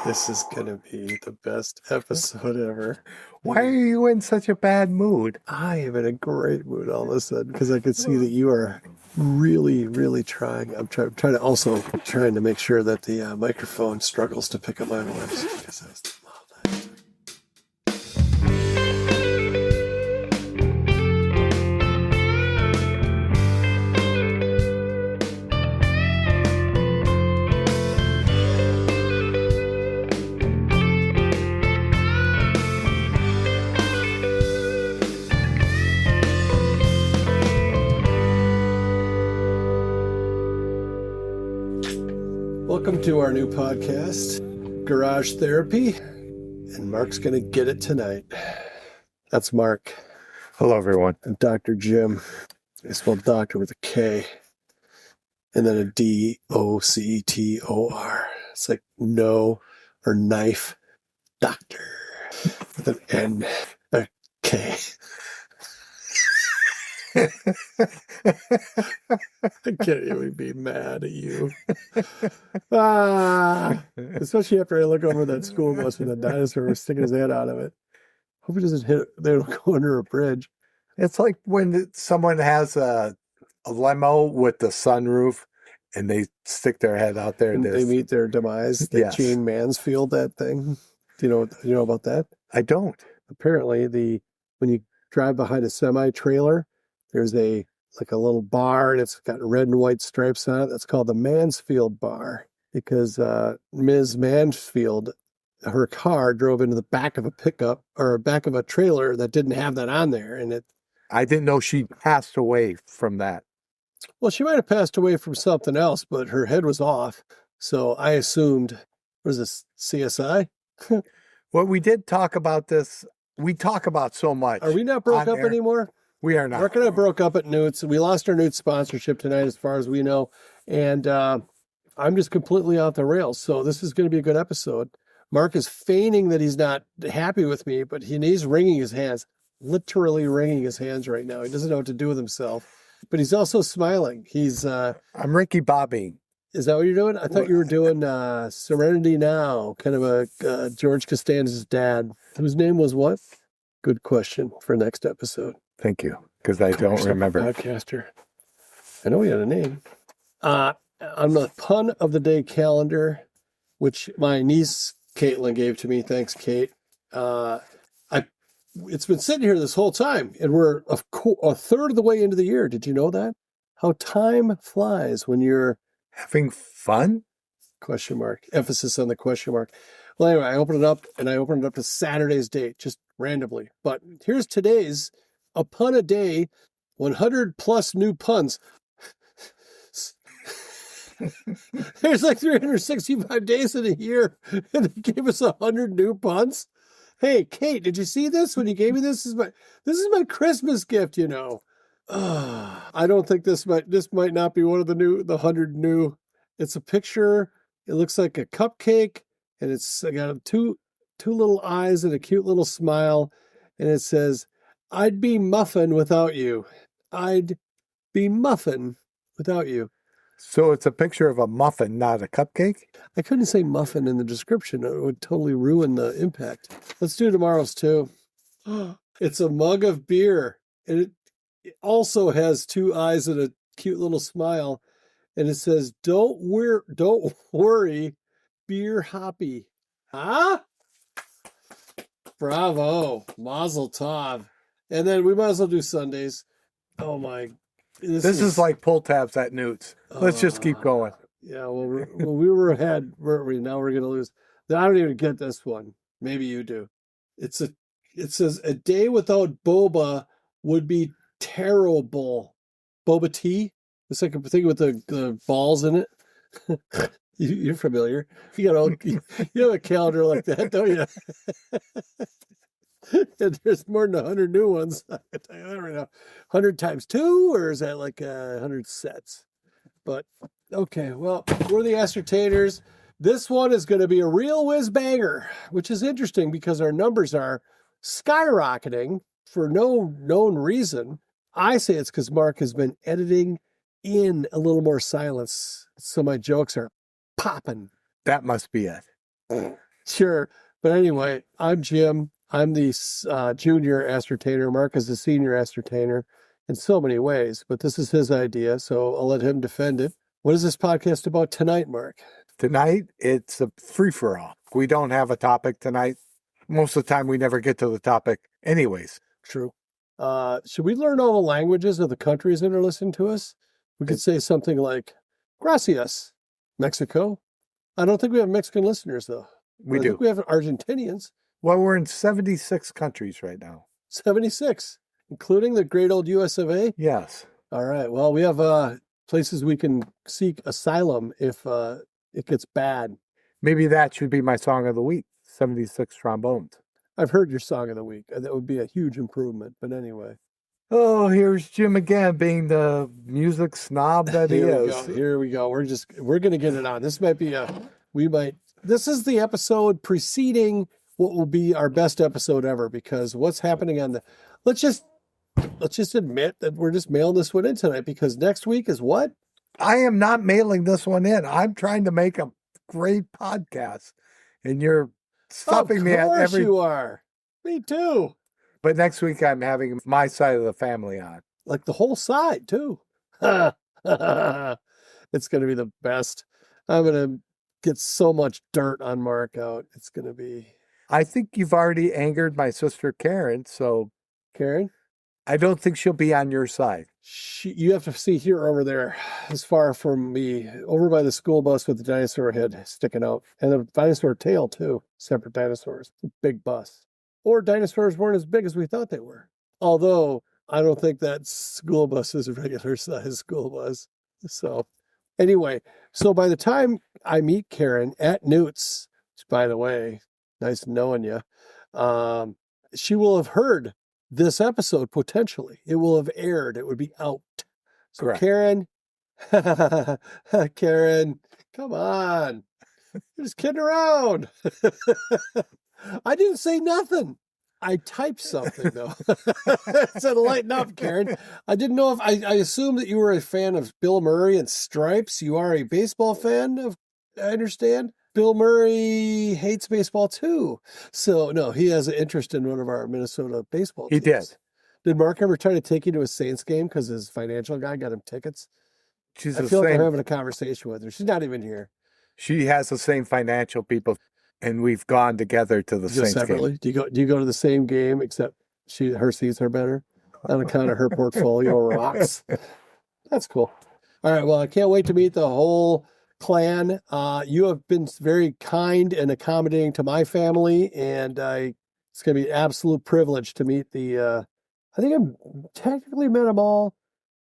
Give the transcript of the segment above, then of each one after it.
This is going to be the best episode ever. Why are you in such a bad mood? I am in a great mood all of a sudden because I can see that you are really, really trying. I'm trying to make sure that the microphone struggles to pick up my voice because I love that. Welcome to our new podcast, Garage Therapy, and Mark's going to get it tonight. That's Mark. Hello, everyone. And Dr. Jim. I spelled doctor with a K, and then a D-O-C-T-O-R. It's like no or knife, doctor, with an N, a K. I can't even be mad at you. Especially after I look over that school bus with a dinosaur sticking his head out of it. Hope it doesn't hit. They don't go under a bridge. It's like when someone has a limo with the sunroof and they stick their head out there. And they meet their demise. They Yes. Gene Mansfield that thing. Do you know about that? I don't. Apparently, when you drive behind a semi-trailer, there's a little bar, and it's got red and white stripes on it. That's called the Mansfield Bar because Ms. Mansfield, her car drove into the back of a pickup or back of a trailer that didn't have that on there, and I didn't know she passed away from that. well, she might have passed away from something else, but her head was off. So I assumed, what is this, CSI? Well, we did talk about this. We talk about so much. Are we not broke on up air. anymore? We are not. Mark and I broke up at Newt's. We lost our Newt sponsorship tonight, as far as we know. And I'm just completely off the rails. So this is going to be a good episode. Mark is feigning that he's not happy with me, but he's wringing his hands, literally wringing his hands right now. He doesn't know what to do with himself. But he's also smiling. He's I'm Ricky Bobby. Is that what you're doing? I thought you were doing Serenity Now, kind of a George Costanza's dad, whose name was what? Good question for next episode. Thank you, because I don't remember. Podcaster. I know he had a name. On the pun of the day calendar, which my niece Caitlin gave to me, thanks, Kate. It's been sitting here this whole time, and we're a third of the way into the year. Did you know that? How time flies when you're Having fun? question mark. Emphasis on the question mark. Well, anyway, I opened it up to Saturday's date, just randomly. But here's today's. A pun a day, 100 plus new puns. There's like 365 days in a year, and they gave us 100 new puns. Hey, Kate, did you see this when you gave me this? This is my Christmas gift, you know. I don't think this might not be one of the 100 new. It's a picture. It looks like a cupcake, and it's got two little eyes and a cute little smile, and it says, I'd be muffin without you. I'd be muffin without you. So it's a picture of a muffin, not a cupcake? I couldn't say muffin in the description. It would totally ruin the impact. Let's do tomorrow's too. It's a mug of beer. And it also has two eyes and a cute little smile. And it says, don't worry, beer hoppy. Huh? Bravo. Mazel tov. And then we might as well do Sundays. Oh my! This is like pull tabs at Newt's. Let's just keep going. Yeah, well, we were ahead, weren't we? Now we're going to lose. I don't even get this one. Maybe you do. It says a day without boba would be terrible. Boba tea. It's like a thing with the balls in it. You're familiar. You have a calendar like that, don't you? And there's more than 100 new ones. I can tell you that right now. 100 times 2, or is that like 100 sets? But okay, well, we're the Ascertainers. This one is going to be a real whiz banger, which is interesting because our numbers are skyrocketing for no known reason. I say it's because Mark has been editing in a little more silence, so my jokes are popping. That must be it. Sure. But anyway, I'm Jim. I'm the junior ascertainer. Mark is the senior ascertainer in so many ways, but this is his idea, so I'll let him defend it. What is this podcast about tonight, Mark? Tonight, it's a free-for-all. We don't have a topic tonight. Most of the time, we never get to the topic anyways. True. Should we learn all the languages of the countries that are listening to us? We could say something like, gracias, Mexico. I don't think we have Mexican listeners, though. We I do. think we have Argentinians. Well, we're in 76 countries right now. 76, including the great old US of A. Yes. All right. Well, we have places we can seek asylum if it gets bad. Maybe that should be my song of the week, 76 trombones. I've heard your song of the week. That would be a huge improvement. But anyway. Oh, here's Jim again, being the music snob that he is. Here we go. We're going to get it on. This might be this is the episode preceding what will be our best episode ever, because what's happening let's just admit that we're just mailing this one in tonight, because next week is what? I am not mailing this one in. I'm trying to make a great podcast, and you're stopping me at every... Of course you are. Me too. But next week I'm having my side of the family on. Like the whole side too. It's going to be the best. I'm going to get so much dirt on Mark out. It's going to be... I think you've already angered my sister Karen, so... Karen? I don't think she'll be on your side. You have to see here over there, as far from me, over by the school bus with the dinosaur head sticking out. And the dinosaur tail, too. Separate dinosaurs. It's a big bus. Or dinosaurs weren't as big as we thought they were. Although, I don't think that school bus is a regular size school bus. So, anyway, so by the time I meet Karen at Newt's, which, by the way, nice knowing you, she will have heard this episode potentially. It will have aired. It would be out. So correct. Karen, come on. You're just kidding around. I didn't say nothing. I typed something, though. It said, lighten up, Karen. I didn't know if I assumed that you were a fan of Bill Murray and Stripes. You are a baseball fan, I understand. Bill Murray hates baseball, too. So, no, he has an interest in one of our Minnesota baseball teams. He did. Did Mark ever try to take you to a Saints game because his financial guy got him tickets? I feel like I'm having a conversation with her. She's not even here. She has the same financial people, and we've gone together to the Saints separately? game. Do you go to the same game, except her seats are better on account of her portfolio rocks? That's cool. All right, well, I can't wait to meet the whole clan. You have been very kind and accommodating to my family, and it's going to be an absolute privilege to meet I think I'm technically met them all,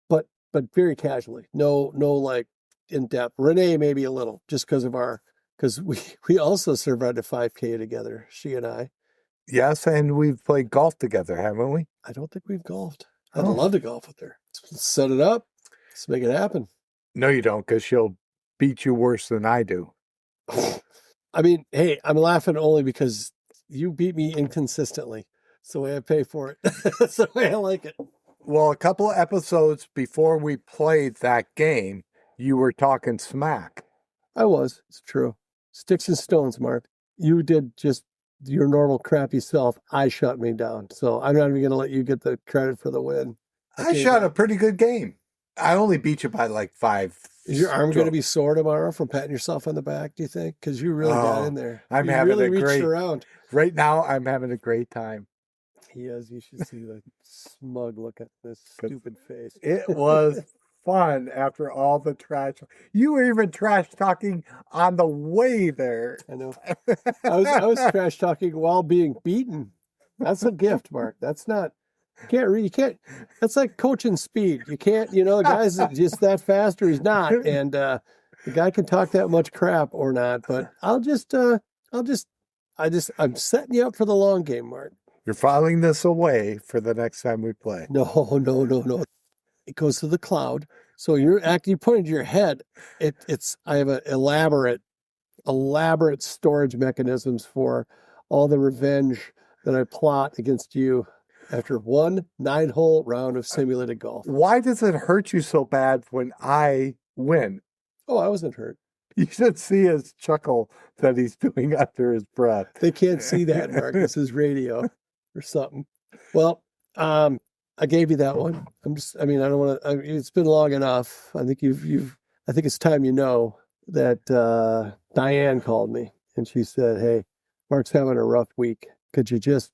but very casually. No, like in depth. Renee maybe a little, just because we also survived a 5K together, she and I. Yes, and we've played golf together, haven't we? I don't think we've golfed. I'd love to golf with her. Let's set it up. Let's make it happen. No, you don't, because she'll beat you worse than I do. I mean, hey, I'm laughing only because you beat me inconsistently. It's the way I pay for it. That's the way I like it. Well, a couple of episodes before we played that game, you were talking smack. I was. It's true. Sticks and stones, Mark. You did just your normal crappy self. I shut me down. So I'm not even going to let you get the credit for the win. I shot a pretty good game. I only beat you by like 5. Is your arm going to be sore tomorrow from patting yourself on the back, do you think? Because you really got in there. I'm you having really a reached great around. Right now, I'm having a great time. He is. You should see the smug look at this stupid face. It was fun after all the trash. You were even trash talking on the way there. I know. I was trash talking while being beaten. That's a gift, Mark. That's not. You can't. That's like coaching speed. You can't. The guy's just that fast or he's not, and the guy can talk that much crap or not. But I'm setting you up for the long game, Mark. You're filing this away for the next time we play. No. It goes to the cloud. So you pointed to your head. I have an elaborate storage mechanisms for all the revenge that I plot against you after one 9-hole round of simulated golf. Why does it hurt you so bad when I win? Oh, I wasn't hurt. You should see his chuckle that he's doing under his breath. They can't see that, Mark. This is radio or something. Well, I gave you that one. I don't want to, it's been long enough. I think I think it's time you know that Diane called me and she said, "Hey, Mark's having a rough week. Could you just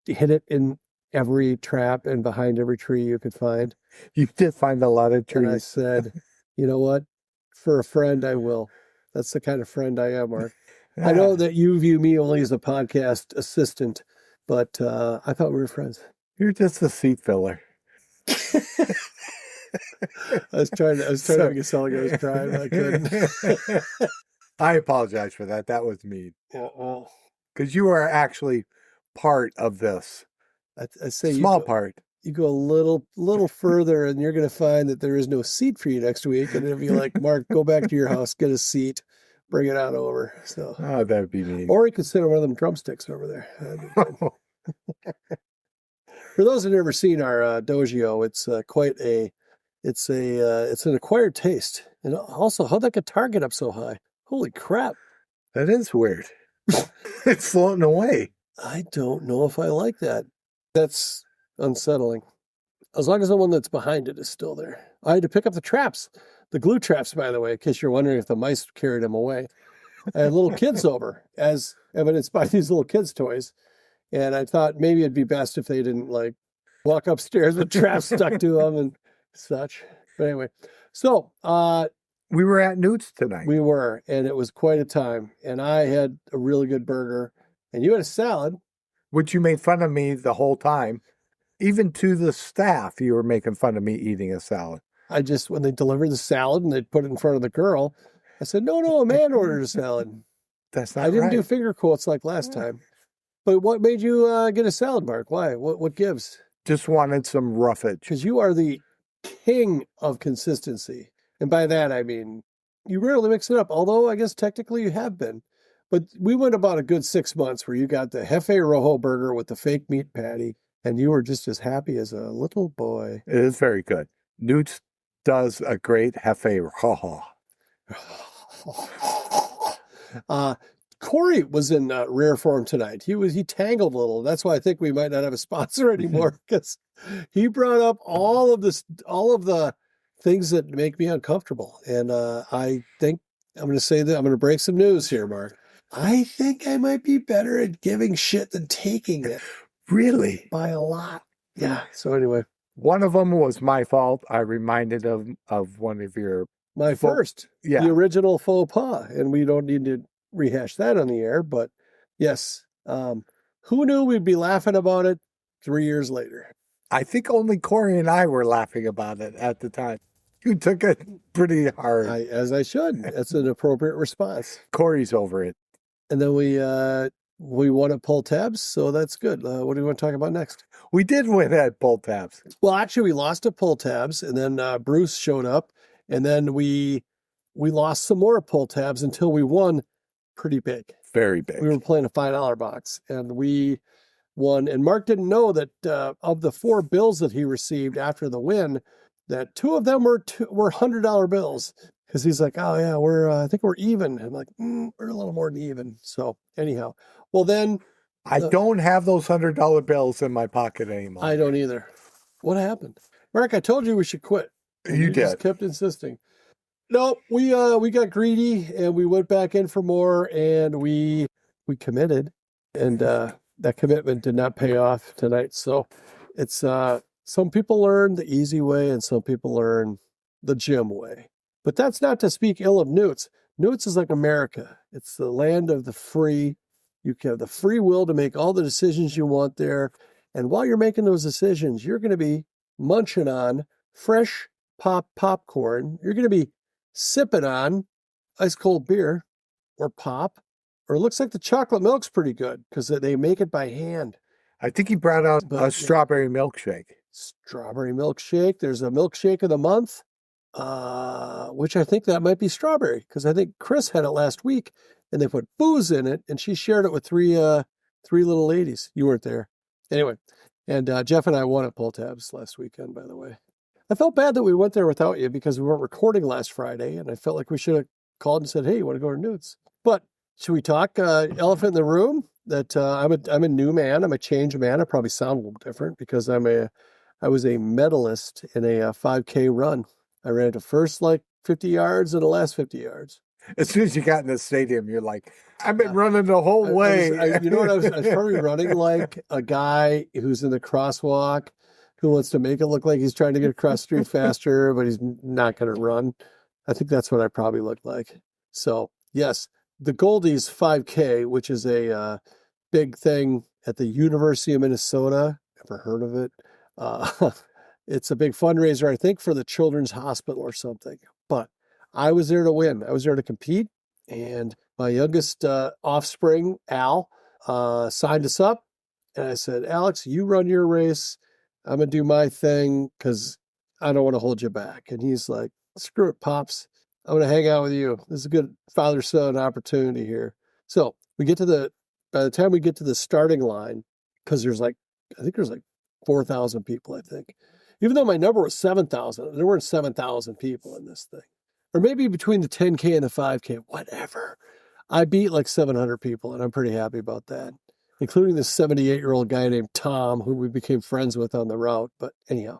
hit it in every trap and behind every tree you could find?" You did find a lot of trees. And I said, "You know what? For a friend, I will." That's the kind of friend I am, Mark. Yeah. I know that you view me only as a podcast assistant, but I thought we were friends. You're just a seat filler. I was trying to make it sound like I was trying, but I couldn't. I apologize for that. That was me. Yeah, well, because you are actually part of this. I say small part. You go a little further, and you're going to find that there is no seat for you next week. And it'll be like, "Mark, go back to your house, get a seat, bring it on over." So, oh, that'd be neat. Or you could sit on one of them drumsticks over there. For those who've never seen our dojo, it's it's an acquired taste. And also, how'd that guitar get up so high? Holy crap! That is weird. It's floating away. I don't know if I like that. That's unsettling. As long as the one that's behind it is still there. I had to pick up the traps, the glue traps, by the way, in case you're wondering if the mice carried them away. I had little kids over, as evidenced by these little kids' toys. And I thought maybe it'd be best if they didn't like walk upstairs with traps stuck to them and such. But anyway, so we were at Newt's tonight. We were, and it was quite a time. And I had a really good burger, and you had a salad. Which you made fun of me the whole time. Even to the staff, you were making fun of me eating a salad. When they delivered the salad and they put it in front of the girl, I said, no, a man ordered a salad. That's not I didn't right. do finger quotes like last time. But what made you get a salad, Mark? Why? What gives? Just wanted some roughage. Because you are the king of consistency. And by that, I mean, you rarely mix it up, although I guess technically you have been. But we went about a good 6 months where you got the Jefe Rojo burger with the fake meat patty, and you were just as happy as a little boy. It is very good. Newt does a great Jefe Rojo. Cory was in rare form tonight. He tangled a little. That's why I think we might not have a sponsor anymore, because he brought up all of the things that make me uncomfortable. And I think I'm going to say that I'm going to break some news here, Mark. I think I might be better at giving shit than taking it. Really? By a lot. Yeah. So anyway. One of them was my fault. I reminded of one of your... The original faux pas. And we don't need to rehash that on the air, but yes. Who knew we'd be laughing about it 3 years later? I think only Cory and I were laughing about it at the time. You took it pretty hard. As I should. That's an appropriate response. Cory's over it. And then we won at pull tabs, so that's good. What do you want to talk about next? We did win at pull tabs. Well, actually, we lost at pull tabs, and then Bruce showed up, and then we lost some more at pull tabs until we won pretty big. Very big. We were playing a $5 box, and we won. And Mark didn't know that of the 4 bills that he received after the win, that 2 of them were $100 bills. Because he's like, "Oh yeah, I think we're even." And I'm like, "We're a little more than even." So anyhow, well then, I don't have those $100 bills in my pocket anymore. I don't either. What happened, Mark? I told you we should quit. You did. Just kept insisting. No, we got greedy and we went back in for more, and we committed, and that commitment did not pay off tonight. So it's some people learn the easy way and some people learn the Jim way. But that's not to speak ill of Newt's. Newt's is like America. It's the land of the free. You have the free will to make all the decisions you want there. And while you're making those decisions, you're going to be munching on fresh popcorn. You're going to be sipping on ice cold beer or pop. Or it looks like the chocolate milk's pretty good because they make it by hand. I think he brought out a strawberry milkshake. Strawberry milkshake. There's a milkshake of the month. Which I think that might be strawberry, because I think Chris had it last week and they put booze in it and she shared it with three little ladies. You weren't there. Anyway, and Jeff and I won at pull tabs last weekend, by the way. I felt bad that we went there without you because we weren't recording last Friday, and I felt like we should have called and said, "Hey, you want to go to Newt's?" But should we talk elephant in the room? That I'm a new man. I'm a changed man. I probably sound a little different because I was a medalist in a 5K run. I ran the first 50 yards and the last 50 yards. As soon as you got in the stadium, you're like, I've been running the whole way. You know what? I was probably running like a guy who's in the crosswalk who wants to make it look like he's trying to get across the street faster, but he's not going to run. I think that's what I probably looked like. So, yes, the Goldies 5K, which is a big thing at the University of Minnesota. Ever heard of it? It's a big fundraiser, I think, for the Children's Hospital or something. But I was there to win. I was there to compete. And my youngest offspring, Al, signed us up. And I said, Alex, you run your race. I'm going to do my thing because I don't want to hold you back. And he's like, screw it, Pops. I'm going to hang out with you. This is a good father-son opportunity here. So we get to by the time we get to the starting line, because there's I think there's 4,000 people, I think. Even though my number was 7,000, there weren't 7,000 people in this thing. Or maybe between the 10K and the 5K, whatever. I beat 700 people, and I'm pretty happy about that, including this 78-year-old guy named Tom, who we became friends with on the route. But anyhow,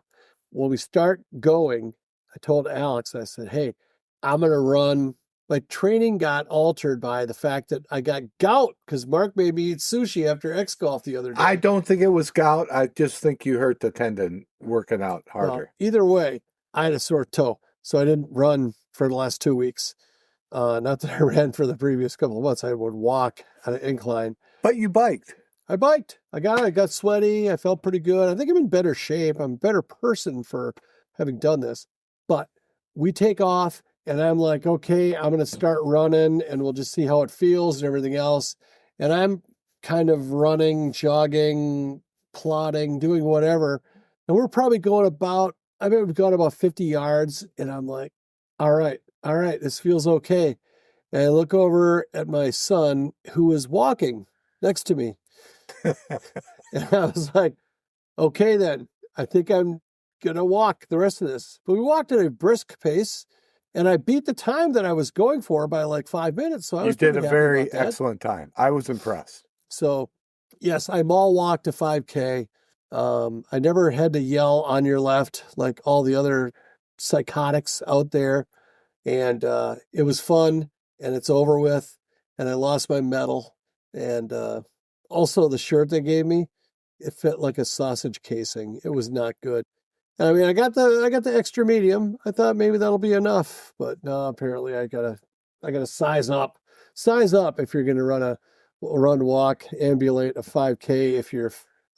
when we start going, I told Alex, I said, hey, I'm going to run. My training got altered by the fact that I got gout because Mark made me eat sushi after X Golf the other day. I don't think it was gout. I just think you hurt the tendon working out harder. Well, either way, I had a sore toe, so I didn't run for the last 2 weeks. Not that I ran for the previous couple of months. I would walk on an incline. But you biked. I biked. I got sweaty. I felt pretty good. I think I'm in better shape. I'm a better person for having done this. But we take off, and I'm like, okay, I'm going to start running, and we'll just see how it feels and everything else. And I'm kind of running, jogging, plodding, doing whatever. And we're probably going we've gone about 50 yards, and I'm like, all right, this feels okay. And I look over at my son, who is walking next to me. And I was like, okay, then I think I'm going to walk the rest of this. But we walked at a brisk pace, and I beat the time that I was going for by 5 minutes. So you did a very excellent time. I was impressed. So, yes, I mall walked a 5K. I never had to yell on your left like all the other psychotics out there. And it was fun, and it's over with. And I lost my medal. And also the shirt they gave me, it fit like a sausage casing. It was not good. I mean, I got the extra medium. I thought maybe that'll be enough, but no, apparently I gotta size up. Size up if you're gonna run, walk, ambulate a 5K if you're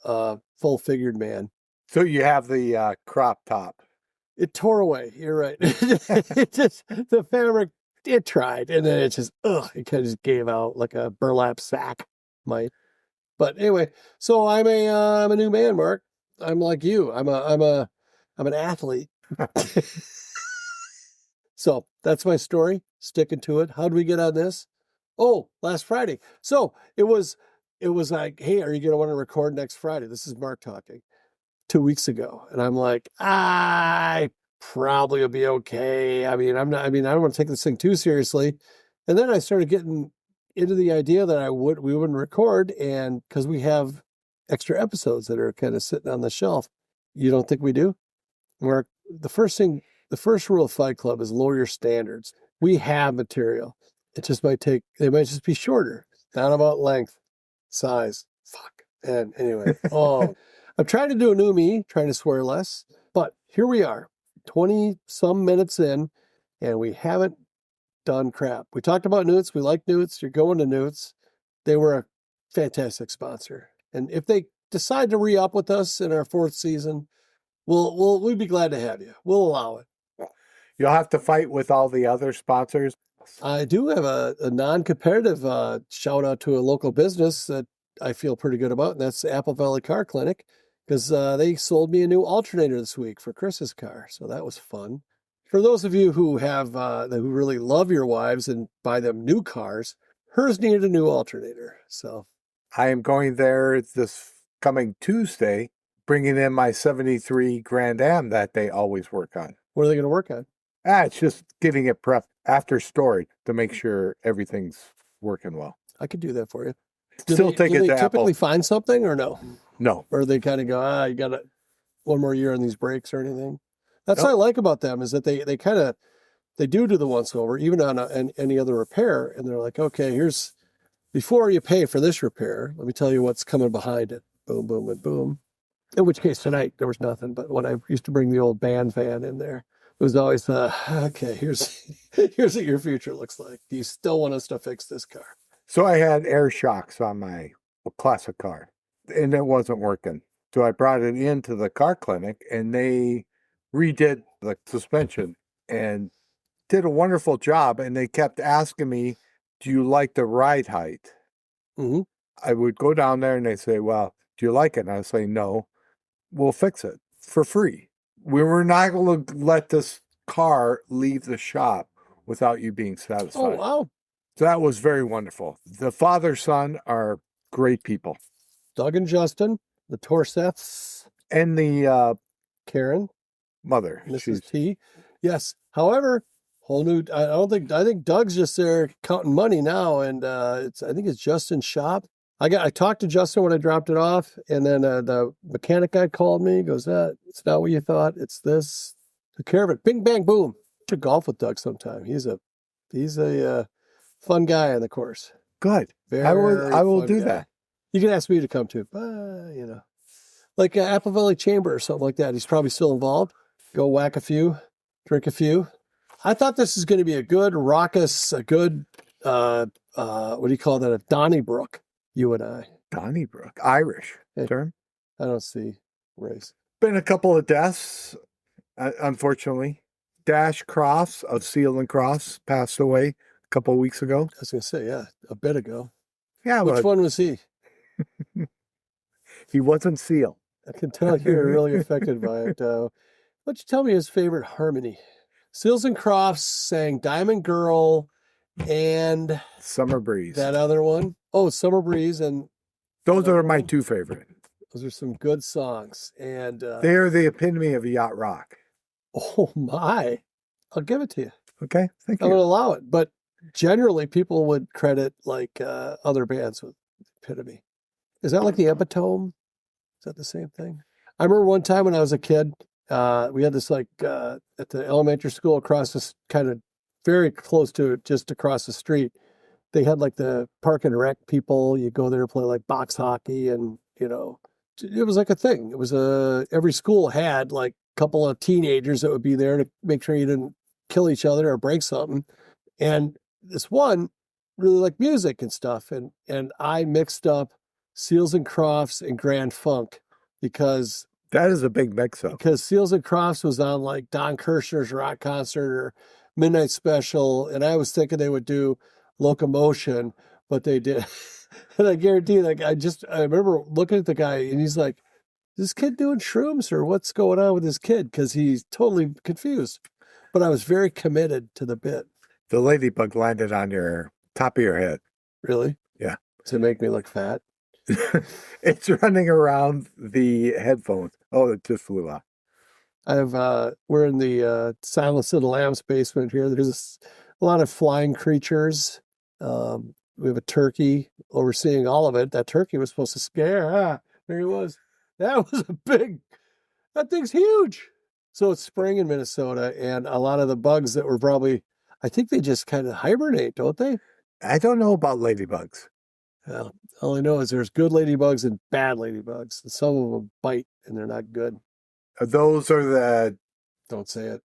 a full-figured man. So you have the crop top. It tore away. You're right. It just, the fabric, it tried, and then it just, it kind of just gave out like a burlap sack might. But anyway, so I'm a new man, Mark. I'm like you. I'm an athlete. So that's my story. Sticking to it. How did we get on this? Oh, last Friday. So it was like, hey, are you going to want to record next Friday? This is Mark talking. 2 weeks ago. And I'm like, I probably will be okay. I don't want to take this thing too seriously. And then I started getting into the idea that we wouldn't record, and because we have extra episodes that are kind of sitting on the shelf. You don't think we do? Mark, the first rule of Fight Club is lower your standards. We have material. It might just be shorter. Not about length, size. Fuck. And anyway, I'm trying to do a new me, trying to swear less, but here we are, 20 some minutes in, and we haven't done crap. We talked about Newt's. We like Newt's. You're going to Newt's. They were a fantastic sponsor. And if they decide to re-up with us in our 4th season, we'd be glad to have you. We'll allow it. You'll have to fight with all the other sponsors. I do have a non-competitive shout out to a local business that I feel pretty good about, and that's Apple Valley Car Clinic, because they sold me a new alternator this week for Chris's car. So that was fun. For those of you who who really love your wives and buy them new cars, hers needed a new alternator. So I am going there this coming Tuesday, bringing in my 73 Grand Am that they always work on. What are they going to work on? It's just getting it prepped. after story to make sure everything's working well. I could do that for you. Still take it do to they typically Apple. find something or no? No. Or they kind of go, you got one more year on these brakes or anything? That's Nope. what I like about them is that they do the once over, even on any other repair. And they're like, okay, before you pay for this repair, let me tell you what's coming behind it. Boom, boom, and boom. In which case tonight there was nothing. But when I used to bring the old band van in there, it was always, okay, here's what your future looks like. Do you still want us to fix this car? So I had air shocks on my classic car, and it wasn't working. So I brought it into the car clinic, and they redid the suspension and did a wonderful job. And they kept asking me, do you like the ride height? Mm-hmm. I would go down there, and they say, well, do you like it? And I say, no, we'll fix it for free. We were not going to let this car leave the shop without you being satisfied. Oh, wow. So that was very wonderful. The father-son are great people. Doug and Justin, the Torseths. And the Karen. mother. Mrs. T. Yes. However, I think Doug's just there counting money now. And I think it's Justin's shop. I talked to Justin when I dropped it off. And then the mechanic guy called me, goes, it's not what you thought. It's this. Took care of it. Bing, bang, boom. Should golf with Doug sometime. He's a fun guy on the course. Good. I will do that. You can ask me to come too. Like Apple Valley Chamber or something like that. He's probably still involved. Go whack a few, drink a few. I thought this is going to be a good raucous, what do you call that? A Donnybrook, you and I. Donnybrook, Irish term. I don't see race. Been a couple of deaths, unfortunately. Dash Crofts of Seal and Crofts passed away a couple of weeks ago. I was going to say, yeah, a bit ago. Yeah, Which one was he? He wasn't Seal. I can tell you're really affected by it. Why don't you tell me his favorite harmony? Seals and Crofts sang Diamond Girl and Summer Breeze. That other one. Oh, Summer Breeze. And those are my two favorite. Those are some good songs. And they are the epitome of yacht rock. Oh, my. I'll give it to you. Okay, thank you. I'm going to allow it. But generally, people would credit like other bands with epitome. Is that like the epitome? Is that the same thing? I remember one time when I was a kid, we had this at the elementary school across this kind of very close to it, just across the street. They had like the park and rec people. You go there to play like box hockey and, it was like a thing. It was every school had like a couple of teenagers that would be there to make sure you didn't kill each other or break something. And this one really liked music and stuff. And I mixed up Seals and Crofts and Grand Funk because that is a big mix-up. Because Seals and Crofts was on like Don Kirshner's rock concert or Midnight Special, and I was thinking they would do Locomotion, but they did. And I guarantee, I remember looking at the guy, and he's like, "Is this kid doing shrooms, or what's going on with this kid?" Because he's totally confused. But I was very committed to the bit. The ladybug landed on your top of your head. Really? Yeah. To make me look fat. It's running around the headphones. Oh, it just flew out. We're in the Silence of the Lambs basement here. There's a lot of flying creatures. We have a turkey overseeing all of it. That turkey was supposed to scare. There he was. That was that thing's huge. So it's spring in Minnesota, and a lot of the bugs that were I think they just kind of hibernate, don't they? I don't know about ladybugs. Well, all I know is there's good ladybugs and bad ladybugs. And some of them bite, and they're not good. Those are the... Don't say it.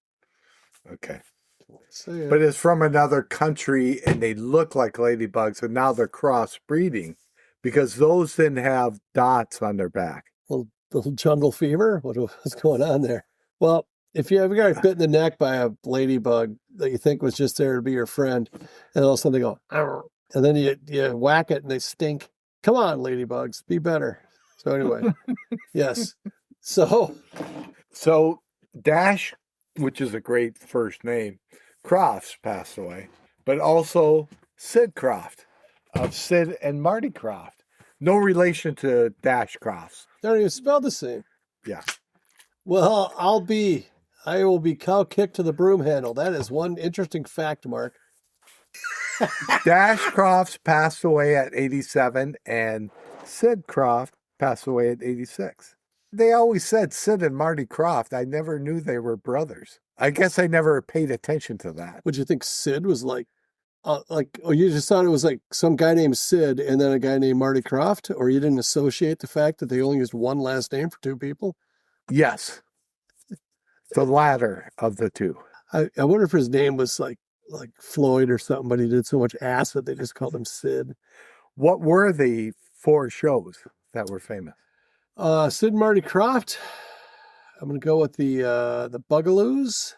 Okay. Don't say it. But it's from another country, and they look like ladybugs, and now they're crossbreeding because those didn't have dots on their back. Little jungle fever? What's going on there? Well, if you ever got bit in the neck by a ladybug that you think was just there to be your friend, and all of a sudden they go, "Arr," and then you whack it and they stink. Come on, ladybugs, be better. So anyway, yes. So Dash, which is a great first name, Crofts passed away, but also Sid Kroft of Sid and Marty Kroft. No relation to Dash Crofts. They're not even spelled the same. Yeah. Well, I'll be I will be cow kicked to the broom handle. That is one interesting fact, Mark. Dash Crofts passed away at 87, and Sid Kroft passed away at 86. They always said Sid and Marty Kroft. I never knew they were brothers. I guess I never paid attention to that. Would you think Sid was like, oh, you just thought it was like some guy named Sid and then a guy named Marty Kroft? Or you didn't associate the fact that they only used one last name for two people? Yes. The latter of the two. I wonder if his name was like Floyd or something, but he did so much acid they just called him Sid. What were the 4 shows that were famous? Sid and Marty Kroft. I'm going to go with the Bugaloos,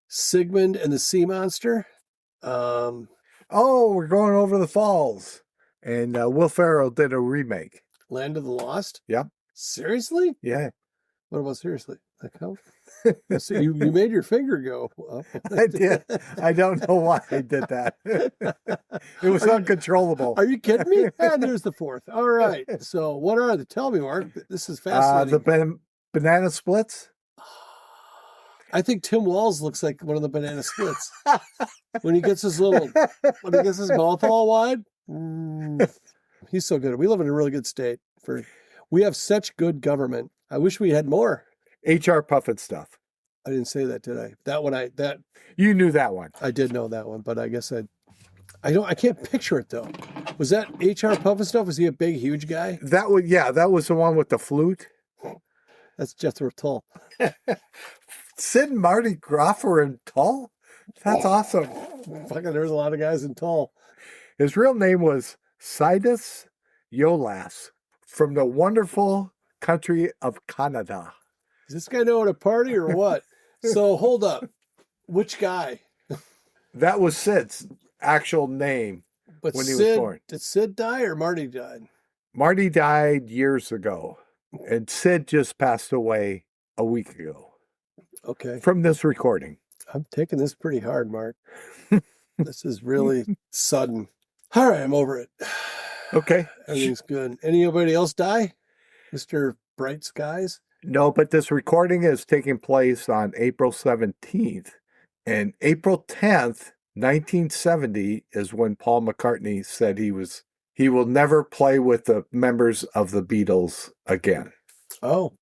Sigmund and the Sea Monster. Oh, we're going over the falls. And Will Ferrell did a remake. Land of the Lost? Yeah. Seriously? Yeah. What about seriously? Like how? So you made your finger go up. I did. I don't know why I did that. It was uncontrollable. Are you kidding me? And there's the 4th. All right. So what are they? Tell me, Mark. This is fascinating. The banana splits? I think Tim Walz looks like one of the banana splits. when he gets his mouth all wide. He's so good. We live in a really good state. We have such good government. I wish we had more. HR Puffin stuff. I didn't say that, did I? You knew that one. I did know that one, but I guess I can't picture it though. Was that HR Puffin stuff? Was he a big, huge guy? That was the one with the flute. That's Jethro Tull. Sid and Marty Kroft were in Tull? That's awesome. Fucking, there's a lot of guys in Tull. His real name was Sidus Yolas from the wonderful country of Canada. Does this guy know how to party or what? So hold up. Which guy? That was Sid's actual name when he was born. Did Sid die or Marty died? Marty died years ago, and Sid just passed away a week ago. Okay. From this recording. I'm taking this pretty hard, Mark. This is really sudden. All right, I'm over it. Okay. Everything's good. Anybody else die? Mr. Bright Skies? No, but this recording is taking place on April 17th. And April 10th, 1970 is when Paul McCartney said he will never play with the members of the Beatles again. Oh,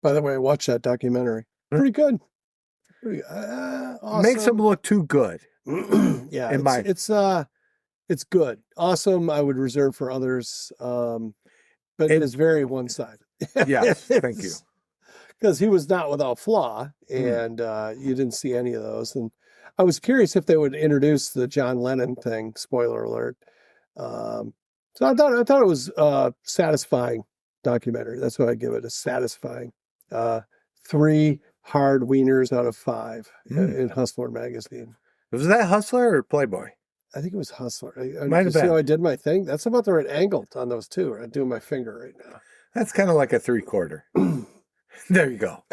by the way, I watched that documentary. Pretty good. Awesome. Makes him look too good. Yeah, it's good. Awesome, I would reserve for others. But it is very one-sided. Yes, thank you. Because he was not without flaw, and you didn't see any of those. And I was curious if they would introduce the John Lennon thing. Spoiler alert. So I thought it was a satisfying documentary. That's why I give it, a satisfying. 3 hard wieners out of 5 in Hustler magazine. Was that Hustler or Playboy? I think it was Hustler. Might have been. See how I did my thing? That's about the right angle on those two. I'm doing my finger right now. That's kind of like a 3/4. There you go.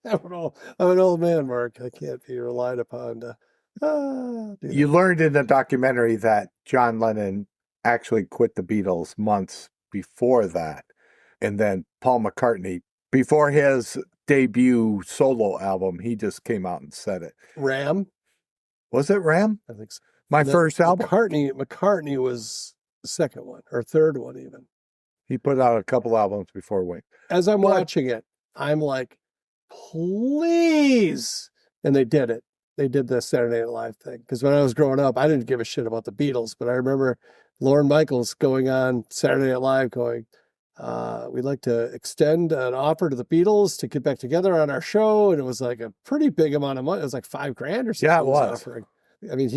I'm an old man, Mark. I can't be relied upon to. You learned in the documentary that John Lennon actually quit the Beatles months before that. And then Paul McCartney, before his debut solo album, he just came out and said it. Ram? Was it Ram? I think so. My first album? McCartney was the second one, or third one even. He put out a couple albums before Wing. As I'm watching it, I'm like, please. And they did it. They did the Saturday Night Live thing. Because when I was growing up, I didn't give a shit about the Beatles, but I remember Lorne Michaels going on Saturday Night Live going, we'd like to extend an offer to the Beatles to get back together on our show. And it was like a pretty big amount of money. It was like $5,000 or something. Yeah, it was. Offering. I mean,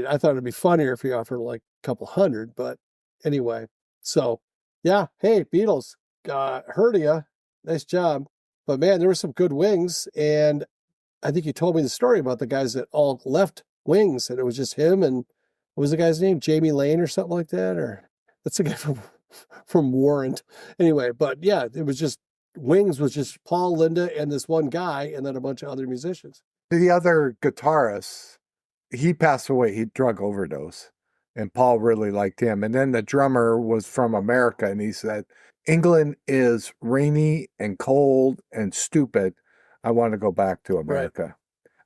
I thought it'd be funnier if he offered like a couple hundred, but anyway. So, yeah. Hey, Beatles, heard of you. Nice job. But man, there were some good Wings. And I think you told me the story about the guys that all left Wings, and it was just him and what was the guy's name? Jamie Lane or something like that? Or that's the guy from Warrant. Anyway, but yeah, it was just Wings was just Paul, Linda, and this one guy, and then a bunch of other musicians. The other guitarist, he passed away. He drug overdose, and Paul really liked him. And then the drummer was from America, and he said, England is rainy and cold and stupid, I want to go back to America.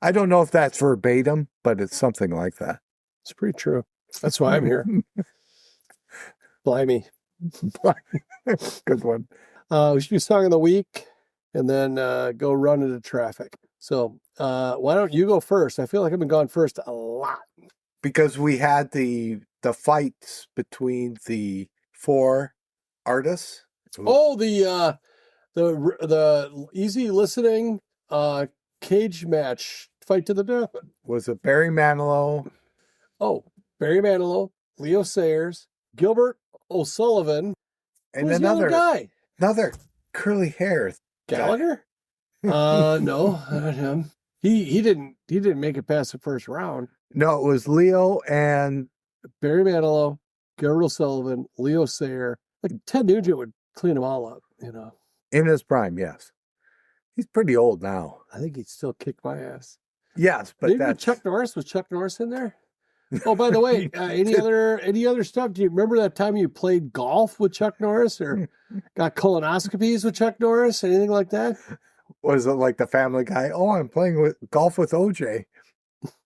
I don't know if that's verbatim, but it's something like that. It's pretty true. That's why I'm here. Blimey. Good one. We should do song of the week and then go run into traffic. So why don't you go first? I feel like I've been gone first a lot. Because we had the fights between the 4 artists. Oh, the easy listening cage match, fight to the death. Was it Barry Manilow? Oh, Barry Manilow, Leo Sayers, Gilbert O'Sullivan, and who's another the other guy? Another curly hair Gallagher? No, not him. He didn't make it past the first round. No, it was Leo and Barry Manilow, Gilbert O'Sullivan, Leo Sayer. Like Ted Nugent would clean them all up, you know. In his prime, yes. He's pretty old now. I think he'd still kick my ass. Yes, but maybe that's Chuck Norris. Was Chuck Norris in there? Oh, by the way, any other stuff? Do you remember that time you played golf with Chuck Norris or got colonoscopies with Chuck Norris? Anything like that? Was it like the Family Guy? Oh, I'm playing with golf with OJ.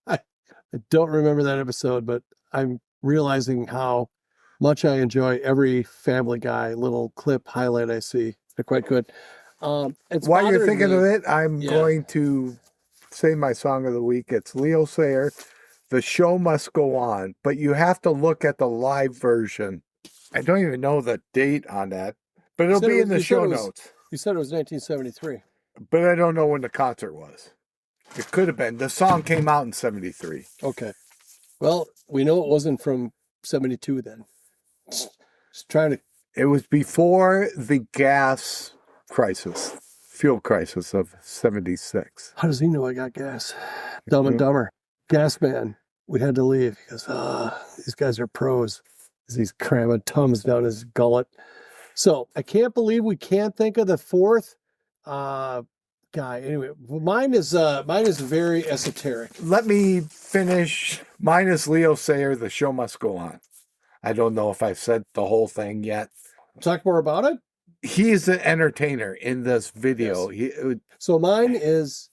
I don't remember that episode, but I'm realizing how much I enjoy every Family Guy little clip highlight I see. They're quite good. While you're thinking of it, I'm going to say my song of the week. It's Leo Sayer, The Show Must Go On, but you have to look at the live version. I don't even know the date on that, but it'll be in the show notes. You said it was 1973. But I don't know when the concert was. It could have been. The song came out in 73. Okay. Well, we know it wasn't from 72 then. Just trying to... It was before the gas crisis, fuel crisis of 76. How does he know I got gas? Dumb and Dumber. Gas man. We had to leave. He goes, these guys are pros. He's cramming Tums down his gullet. So I can't believe we can't think of the fourth guy. Anyway, mine is very esoteric. Let me finish. Mine is Leo Sayer, The Show Must Go On. I don't know if I've said the whole thing yet. Talk more about it. He's an entertainer in this video. Yes. So mine is,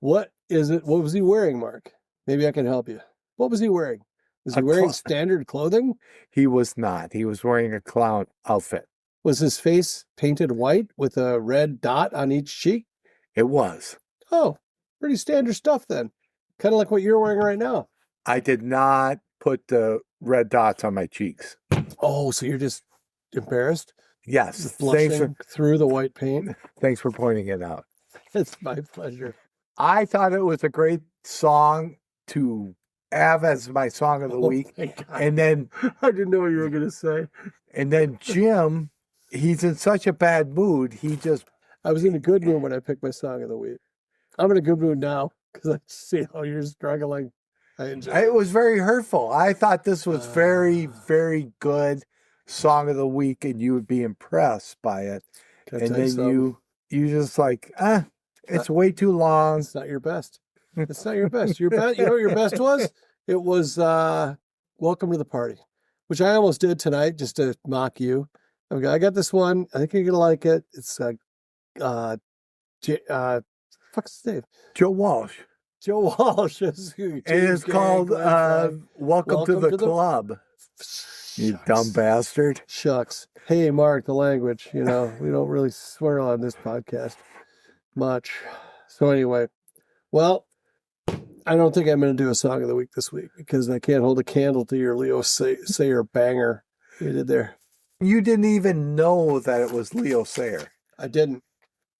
what is it? What was he wearing, Mark? Maybe I can help you. What was he wearing? Was he wearing standard clothing? He was not. He was wearing a clown outfit. Was his face painted white with a red dot on each cheek? It was. Oh, pretty standard stuff then. Kind of like what you're wearing right now. I did not put the red dots on my cheeks. Oh, so you're just embarrassed? Yes. Blushing through the white paint? Thanks for pointing it out. It's my pleasure. I thought it was a great song to have as my song of the week. And then I didn't know what you were going to say. And then Jim, he's in such a bad mood. I was in a good mood when I picked my song of the week. I'm in a good mood now because I see how you're struggling. It was very hurtful. I thought this was very, very good song of the week, and you would be impressed by it. And then you just like, it's way too long. It's not your best. It's not your best. Your best. You know what your best was? It was "Welcome to the Party," which I almost did tonight just to mock you. I got this one. I think you're gonna like it. It's fuck's his name? Joe Walsh. Joe Walsh. And it's called Welcome to the Club. Shucks. You dumb bastard. Shucks. Hey, Mark, the language. We don't really swear on this podcast much. So anyway, well, I don't think I'm going to do a song of the week this week because I can't hold a candle to your Leo Sayer banger you did there. You didn't even know that it was Leo Sayer. I didn't.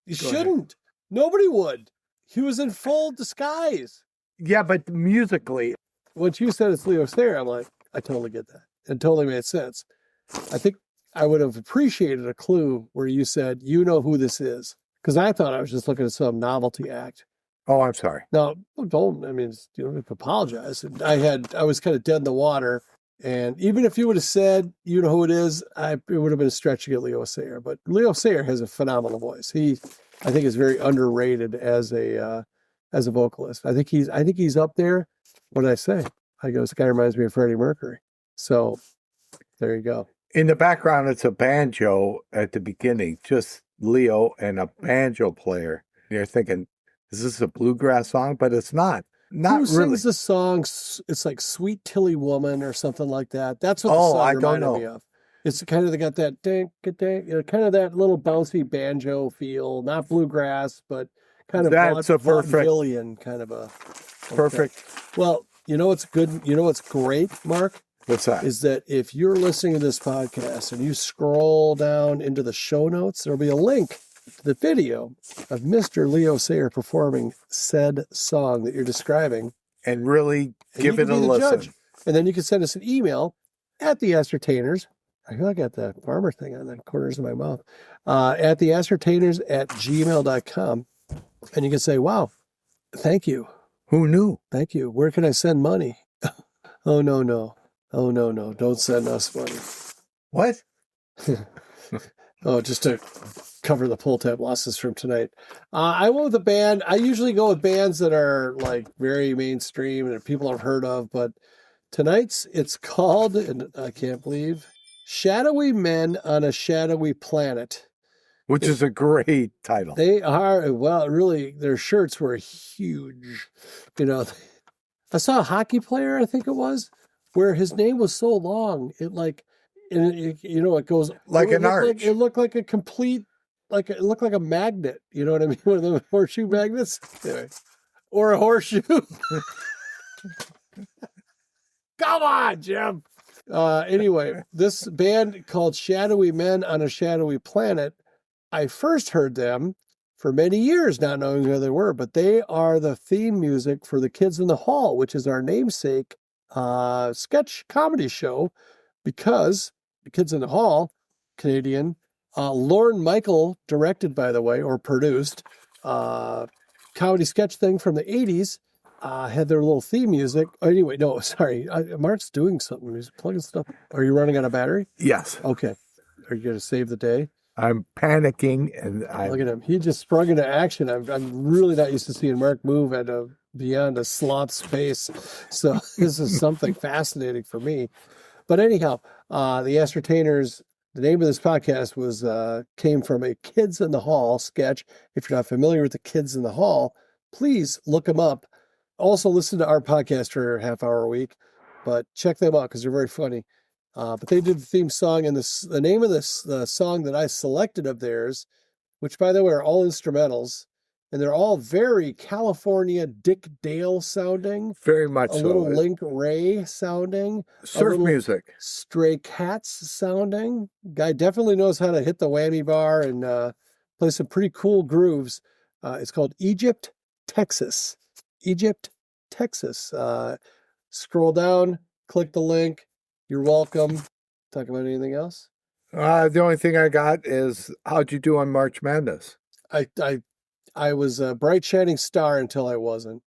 You shouldn't. Nobody would. He was in full disguise. Yeah, but musically. Once you said it's Leo Sayer, I'm like, I totally get that. It totally made sense. I think I would have appreciated a clue where you said, you know who this is. Because I thought I was just looking at some novelty act. Oh, I'm sorry. No, don't. I mean, you don't have to apologize. I was kind of dead in the water. And even if you would have said, you know who it is, it would have been a stretch to get Leo Sayer. But Leo Sayer has a phenomenal voice. He, I think, is very underrated as a vocalist. I think he's up there. What did I say? I go, this guy reminds me of Freddie Mercury. So there you go. In the background, it's a banjo at the beginning, just Leo and a banjo player. You're thinking, is this a bluegrass song? But it's not. Not Who really. sings the song? It's like Sweet Tilly Woman or something like that. That's what the Oh, song I don't reminded know. me of. It's kind of, they got that ding, ding, kind of that little bouncy banjo feel, not bluegrass, but kind of That's a perfect, vaudevillian kind of a. perfect. Well, you know what's good? You know what's great, Mark? What's that? Is that if you're listening to this podcast and you scroll down into the show notes, there'll be a link to the video of Mr. Leo Sayer performing said song that you're describing. And really give it a listen. And then you can send us an email at TheAscertainers. I feel like I got the farmer thing on the corners of my mouth. At TheAscertainers@gmail.com. And you can say, wow, thank you. Who knew? Thank you. Where can I send money? Oh, no. Oh, no. Don't send us money. What? Oh, just to cover the pull tab losses from tonight. I went with a band. I usually go with bands that are like very mainstream and that people have heard of, but tonight's it's called, and I can't believe, Shadowy Men on a Shadowy Planet. Which is a great title. They are, well, really, their shirts were huge. You know, I saw a hockey player, I think it was, where his name was so long, it like, and it goes like an arch. It looked like a complete, like it looked like a magnet. You know what I mean? One of the horseshoe magnets, anyway, or a horseshoe. Come on, Jim. Anyway, this band called Shadowy Men on a Shadowy Planet. I first heard them for many years, not knowing who they were, but they are the theme music for The Kids in the Hall, which is our namesake sketch comedy show, because The Kids in the Hall, Canadian, Lorne Michael directed, by the way, or produced, comedy sketch thing from the 80s, had their little theme music. Anyway, no, sorry. Mark's doing something. He's plugging stuff. Are you running out of battery? Yes. Okay. Are you going to save the day? I'm panicking, and Look at him. He just sprung into action. I'm really not used to seeing Mark move at beyond a sloth's pace. So this is something fascinating for me. But anyhow, the Ascertainers, the name of this podcast came from a Kids in the Hall sketch. If you're not familiar with the Kids in the Hall, please look them up. Also listen to our podcast for a half hour a week, but check them out because they're very funny. But they did the theme song, and the name of the song that I selected of theirs, which by the way are all instrumentals, and they're all very California Dick Dale sounding. Very much a little Link Ray sounding. Surf music. Stray Cats sounding. Guy definitely knows how to hit the whammy bar and play some pretty cool grooves. It's called Egypt, Texas. Egypt, Texas. Scroll down, click the link. You're welcome. Talk about anything else? The only thing I got is, how'd you do on March Madness? I was a bright shining star until I wasn't.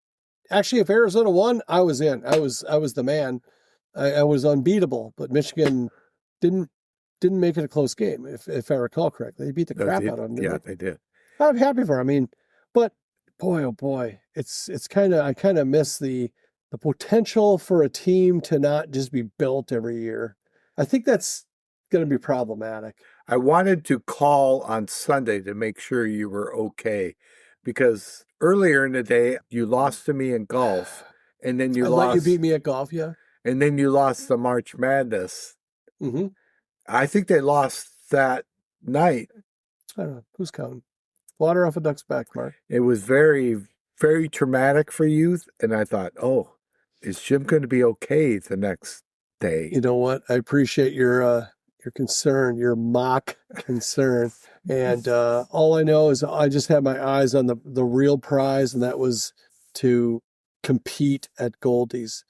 Actually, if Arizona won, I was in. I was the man. I was unbeatable, but Michigan didn't make it a close game, if I recall correctly. They beat the crap out of them. Yeah, they did. I'm happy for them. I mean, but boy, oh boy, it's I kind of miss the potential for a team to not just be built every year. I think that's going to be problematic. I wanted to call on Sunday to make sure you were okay, because earlier in the day you lost to me in golf, and then you beat me at golf, yeah. And then you lost the March Madness. Mm-hmm. I think they lost that night. I don't know. Who's counting? Water off a duck's back, Mark. It was very, very traumatic for you, and I thought, oh, is Jim going to be okay the next day? You know what? I appreciate your concern, your mock concern. And all I know is I just had my eyes on the real prize, and that was to compete at Goldie's.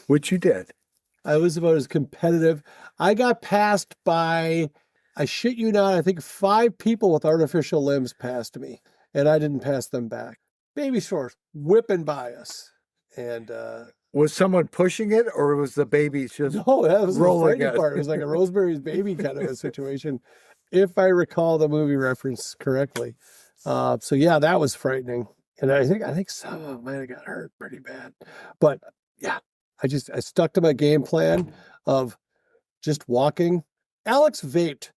Which you did. I was about as competitive. I got passed by, I shit you not, I think 5 people with artificial limbs passed me, and I didn't pass them back. Baby shorts whipping by us. And was someone pushing it, or was the baby just no, that was rolling the part. It was like a Rosemary's Baby kind of a situation, if I recall the movie reference correctly. So yeah, that was frightening. And I think some of them might have got hurt pretty bad. But yeah, I stuck to my game plan of just walking. Alex vaped.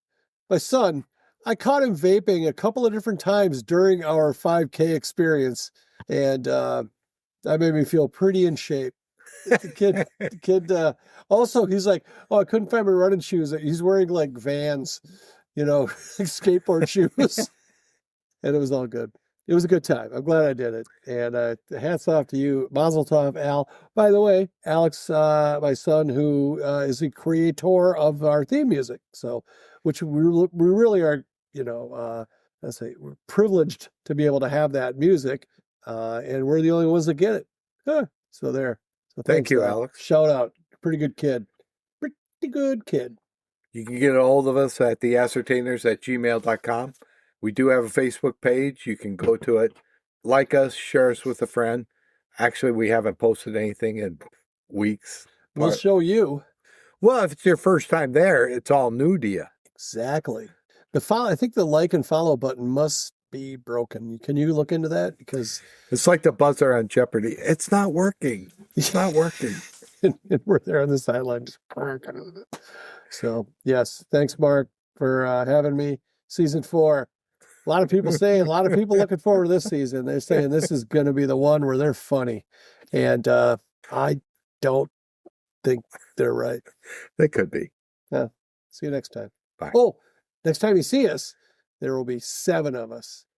My son, I caught him vaping a couple of different times during our 5K experience, and that made me feel pretty in shape. The kid, also, he's like, oh, I couldn't find my running shoes. He's wearing like Vans, skateboard shoes. And it was all good. It was a good time. I'm glad I did it. And hats off to you. Mazel tov, Al. By the way, Alex, my son, who is the creator of our theme music. So, which we really are, let's say we're privileged to be able to have that music. And we're the only ones that get it. Huh. So there. So Thank you, Al. Alex. Shout out. Pretty good kid. Pretty good kid. You can get a hold of us at TheAscertainers@gmail.com. We do have a Facebook page. You can go to it, like us, share us with a friend. Actually, we haven't posted anything in weeks. We'll show you. Well, if it's your first time there, it's all new to you. Exactly. I think the like and follow button must be broken. Can you look into that? Because it's like the buzzer on Jeopardy. It's not working. It's not working. and we're there on the sideline just cracking it. So, yes, thanks, Mark, for having me. Season 4. A lot of people looking forward to this season. They're saying this is going to be the one where they're funny. And I don't think they're right. They could be. Yeah. See you next time. Bye. Oh, next time you see us, there will be 7 of us.